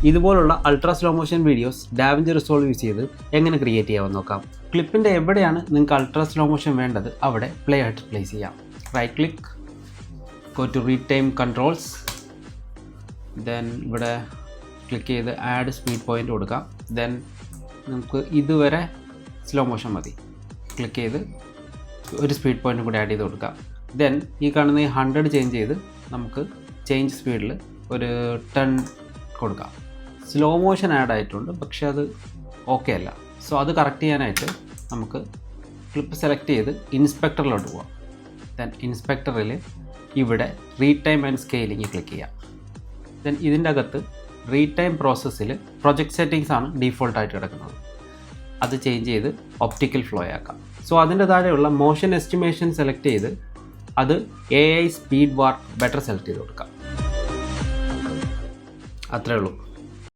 ഇതുപോലുള്ള ultra slow motion videos da Vinci resolve use ചെയ്ത് എങ്ങനെ ക്രിയേറ്റ് ചെയ്യാമെന്ന് നോക്കാം. ക്ലിപ്പിൻ്റെ എവിടെയാണ് നിങ്ങൾക്ക് അൾട്രാ സ്ലോ മോഷൻ വേണ്ടത് അവിടെ പ്ലേ ആയിട്ട് പ്ലേസ് ചെയ്യാം. Right click, go to read time controls, then ഇവിടെ ക്ലിക്ക് ചെയ്ത് ആഡ് സ്പീഡ് പോയിൻ്റ് കൊടുക്കാം. ദെൻ നമുക്ക് ഇതുവരെ സ്ലോ മോഷൻ മതി. ക്ലിക്ക് ചെയ്ത് ഒരു സ്പീഡ് പോയിൻ്റ് കൂടി ആഡ് ചെയ്ത് കൊടുക്കാം. ദെൻ ഈ കാണുന്ന ഈ 100 ചേഞ്ച് ചെയ്ത് നമുക്ക് ചേഞ്ച് സ്പീഡിൽ ഒരു 10 കൊടുക്കാം. സ്ലോ മോഷൻ ആഡ് ആയിട്ടുണ്ട്, പക്ഷേ അത് ഓക്കെ അല്ല. സോ അത് കറക്റ്റ് ചെയ്യാനായിട്ട് നമുക്ക് ക്ലിപ്പ് സെലക്ട് ചെയ്ത് ഇൻസ്പെക്ടറിലോട്ട് പോകാം. ദെൻ ഇൻസ്പെക്ടറിൽ ഇവിടെ read time and scaling click ചെയ്യാം. ദെൻ ഇതിൻ്റെ അകത്ത് റീഡ് ടൈം പ്രോസസ്സിൽ പ്രൊജക്ട് സെറ്റിങ്സ് ആണ് ഡീഫോൾട്ടായിട്ട് കിടക്കുന്നത്. അത് ചേഞ്ച് ചെയ്ത് ഒപ്റ്റിക്കൽ ഫ്ലോ ആക്കാം. സോ അതിൻ്റെ താഴെയുള്ള മോഷൻ എസ്റ്റിമേഷൻ സെലക്ട് ചെയ്ത് അത് AI സ്പീഡ് വാർക്ക് ബെറ്റർ സെലക്ട് ചെയ്ത് കൊടുക്കാം. അത്രേ ഉള്ളൂ.